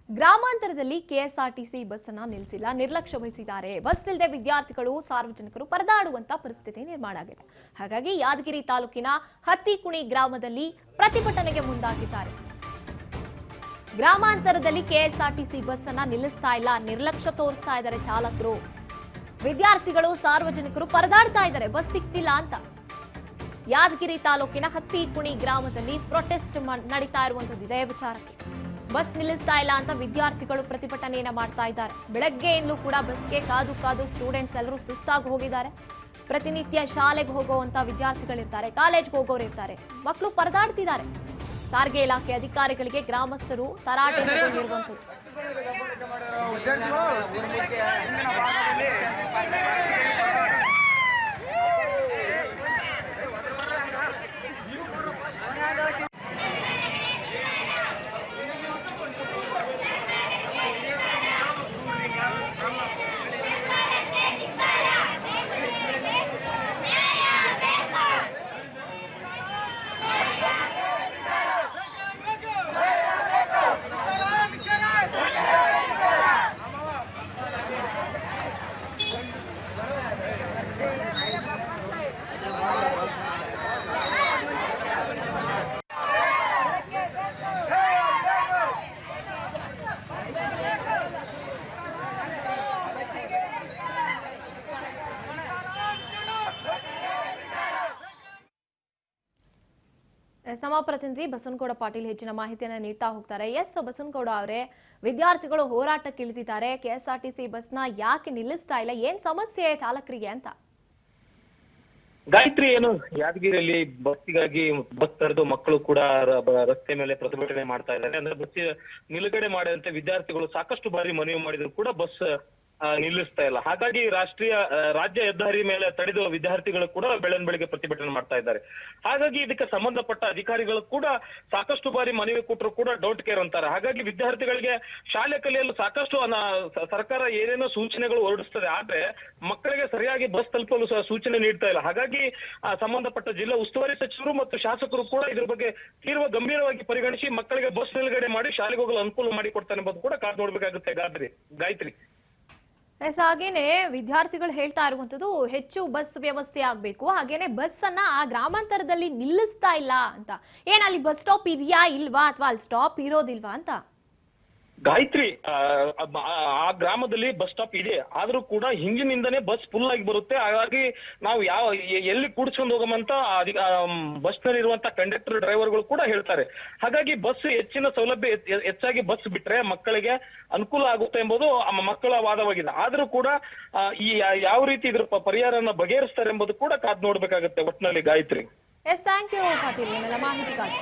ಗ್ರಾಮಾಂತರದಲ್ಲಿ KSRTC bus ಅನ್ನು ನಿಲ್ಲಿಸಿಲ್ಲ, ನಿರ್ಲಕ್ಷ್ಯ ವಹಿಸಿದ್ದಾರೆ. ಬಸ್ ಇಲ್ಲದೆ ವಿದ್ಯಾರ್ಥಿಗಳು, ಸಾರ್ವಜನಿಕರು ಪರದಾಡುವಂತ ಪರಿಸ್ಥಿತಿ ನಿರ್ಮಾಣ ಆಗಿದೆ. ಹಾಗಾಗಿ ಯಾದಗಿರಿ ತಾಲೂಕಿನ ಹತ್ತಿಕುಣಿ ಗ್ರಾಮದಲ್ಲಿ ಪ್ರತಿಭಟನೆಗೆ ಮುಂದಾಗಿದ್ದಾರೆ. ಗ್ರಾಮಾಂತರದಲ್ಲಿ ಕೆಎಸ್ಆರ್ಟಿಸಿ ಬಸ್ ಅನ್ನು ನಿಲ್ಲಿಸ್ತಾ ಇಲ್ಲ, ನಿರ್ಲಕ್ಷ್ಯ ತೋರಿಸ್ತಾ ಇದ್ದಾರೆ ಚಾಲಕರು. ವಿದ್ಯಾರ್ಥಿಗಳು, ಸಾರ್ವಜನಿಕರು ಪರದಾಡ್ತಾ ಇದ್ದಾರೆ, ಬಸ್ ಸಿಗ್ತಿಲ್ಲ ಅಂತ. ಯಾದಗಿರಿ ತಾಲೂಕಿನ ಹತ್ತಿಕುಣಿ ಗ್ರಾಮದಲ್ಲಿ ಪ್ರೊಟೆಸ್ಟ್ ನಡೀತಾ ಇರುವಂತದ್ದು ಇದೇ ವಿಚಾರಕ್ಕೆ. ಬಸ್ ನಿಲ್ಲಿಸ್ತಾ ಇಲ್ಲ ಅಂತ ವಿದ್ಯಾರ್ಥಿಗಳು ಪ್ರತಿಭಟನೆಯನ್ನ ಮಾಡ್ತಾ ಇದ್ದಾರೆ. ಬೆಳಗ್ಗೆಯಿಂದಲೂ ಕೂಡ ಬಸ್ಗೆ ಕಾದು ಕಾದು ಸ್ಟೂಡೆಂಟ್ಸ್ ಎಲ್ಲರೂ ಸುಸ್ತಾಗಿ ಹೋಗಿದ್ದಾರೆ. ಪ್ರತಿನಿತ್ಯ ಶಾಲೆಗೆ ಹೋಗುವಂತ ವಿದ್ಯಾರ್ಥಿಗಳಿರ್ತಾರೆ, ಕಾಲೇಜ್ಗೆ ಹೋಗೋರು ಇರ್ತಾರೆ, ಮಕ್ಕಳು ಪರದಾಡ್ತಿದ್ದಾರೆ. ಸಾರಿಗೆ ಇಲಾಖೆ ಅಧಿಕಾರಿಗಳಿಗೆ ಗ್ರಾಮಸ್ಥರು ತರಾಟೆ ಇರುವಂತದ್ದು. ನಮ್ಮ ಪ್ರತಿನಿಧಿ ಬಸನಗೌಡ ಪಾಟೀಲ್ ಹೆಚ್ಚಿನ ಮಾಹಿತಿಯನ್ನು ನೀಡ್ತಾ ಹೋಗ್ತಾರೆ. ಬಸನಗೌಡ ಅವರೇ, ವಿದ್ಯಾರ್ಥಿಗಳು ಹೋರಾಟಕ್ಕೆ ಇಳಿದಿದ್ದಾರೆ. ಕೆಎಸ್ಆರ್ಟಿಸಿ ಬಸ್ನ ಯಾಕೆ ನಿಲ್ಲಿಸ್ತಾ ಇಲ್ಲ, ಏನ್ ಸಮಸ್ಯೆ ಚಾಲಕರಿಗೆ ಅಂತ? ಗಾಯತ್ರಿ, ಏನು ಯಾದಗಿರಿಯಲ್ಲಿ ಬಸ್ಸಿಗಾಗಿ ಬಸ್ ತರೆದು ಮಕ್ಕಳು ಕೂಡ ರಸ್ತೆ ಮೇಲೆ ಪ್ರತಿಭಟನೆ ಮಾಡ್ತಾ ಇದ್ದಾರೆ. ಅಂದ್ರೆ ಬಸ್ ನಿಲುಗಡೆ ಮಾಡುವಂತೆ ವಿದ್ಯಾರ್ಥಿಗಳು ಸಾಕಷ್ಟು ಬಾರಿ ಮನವಿ ಮಾಡಿದ್ರು ಕೂಡ ಬಸ್ ನಿಲ್ಲಿಸ್ತಾ ಇಲ್ಲ. ಹಾಗಾಗಿ ರಾಜ್ಯ ಹೆದ್ದಾರಿ ಮೇಲೆ ತಡೆದ ವಿದ್ಯಾರ್ಥಿಗಳು ಕೂಡ ಬೆಳಗ್ಗೆ ಪ್ರತಿಭಟನೆ ಮಾಡ್ತಾ ಇದ್ದಾರೆ. ಹಾಗಾಗಿ ಇದಕ್ಕೆ ಸಂಬಂಧಪಟ್ಟ ಅಧಿಕಾರಿಗಳು ಕೂಡ ಸಾಕಷ್ಟು ಬಾರಿ ಮನವಿ ಕೊಟ್ಟರು ಕೂಡ ಡೋಂಟ್ ಕೇರ್ ಅಂತಾರೆ. ಹಾಗಾಗಿ ವಿದ್ಯಾರ್ಥಿಗಳಿಗೆ ಶಾಲೆ ಕಲಿಯಲು ಸಾಕಷ್ಟು ಸರ್ಕಾರ ಏನೇನೋ ಸೂಚನೆಗಳು ಹೊರಡಿಸ್ತದೆ, ಆದ್ರೆ ಮಕ್ಕಳಿಗೆ ಸರಿಯಾಗಿ ಬಸ್ ತಲುಪಲು ಸೂಚನೆ ನೀಡ್ತಾ ಇಲ್ಲ. ಹಾಗಾಗಿ ಸಂಬಂಧಪಟ್ಟ ಜಿಲ್ಲಾ ಉಸ್ತುವಾರಿ ಸಚಿವರು ಮತ್ತು ಶಾಸಕರು ಕೂಡ ಇದ್ರ ಬಗ್ಗೆ ತೀವ್ರ ಗಂಭೀರವಾಗಿ ಪರಿಗಣಿಸಿ ಮಕ್ಕಳಿಗೆ ಬಸ್ ನಿಲುಗಡೆ ಮಾಡಿ ಶಾಲೆಗೆ ಹೋಗಲು ಅನುಕೂಲ ಮಾಡಿ ಕೊಡ್ತಾನೆ ಎಂಬುದು ಕೂಡ ಕಾದು ನೋಡ್ಬೇಕಾಗುತ್ತೆ ಗಾಯತ್ರಿ. ಹಾಗೇನೆ ವಿದ್ಯಾರ್ಥಿಗಳು ಹೇಳ್ತಾ ಇರುವಂತದ್ದು ಹೆಚ್ಚು ಬಸ್ ವ್ಯವಸ್ಥೆ ಆಗ್ಬೇಕು, ಹಾಗೇನೆ ಬಸ್ ಅನ್ನ ಆ ಗ್ರಾಮಾಂತರದಲ್ಲಿ ನಿಲ್ಲಿಸ್ತಾ ಇಲ್ಲ ಅಂತ. ಅಲ್ಲಿ ಬಸ್ ಸ್ಟಾಪ್ ಇದೆಯಾ ಇಲ್ವಾ, ಅಥವಾ ಅಲ್ಲಿ ಸ್ಟಾಪ್ ಇರೋದಿಲ್ವಾ ಅಂತ? ಗಾಯತ್ರಿ, ಆ ಗ್ರಾಮದಲ್ಲಿ ಬಸ್ ಸ್ಟಾಪ್ ಇದೆ, ಆದ್ರೂ ಕೂಡ ಹಿಂದಿನಿಂದನೇ ಬಸ್ ಫುಲ್ ಆಗಿ ಬರುತ್ತೆ. ಹಾಗಾಗಿ ನಾವು ಎಲ್ಲಿ ಕೂಡ್ಸ್ಕೊಂಡು ಹೋಗಮಂತ ಬಸ್ ನಲ್ಲಿ ಇರುವಂತ ಕಂಡಕ್ಟರ್ ಡ್ರೈವರ್ಗಳು ಕೂಡ ಹೇಳ್ತಾರೆ. ಹಾಗಾಗಿ ಬಸ್ ಹೆಚ್ಚಿನ ಸೌಲಭ್ಯ ಹೆಚ್ಚಾಗಿ ಬಸ್ ಬಿಟ್ರೆ ಮಕ್ಕಳಿಗೆ ಅನುಕೂಲ ಆಗುತ್ತೆ ಎಂಬುದು ಮಕ್ಕಳ ವಾದವಾಗಿದೆ. ಆದ್ರೂ ಕೂಡ ಈ ಯಾವ ರೀತಿ ಇದ್ರ ಪರಿಹಾರನ ಬಗೆಹರಿಸ್ತಾರೆ ಎಂಬುದು ಕೂಡ ಕಾದ್ ನೋಡ್ಬೇಕಾಗುತ್ತೆ ಒಟ್ಟಿನಲ್ಲಿ ಗಾಯತ್ರಿ. ಥ್ಯಾಂಕ್ ಯು ಪಾಟೀಲ್, ನಿಮ್ಮೆಲ್ಲ ಮಾಹಿತಿಗಾಗಿ.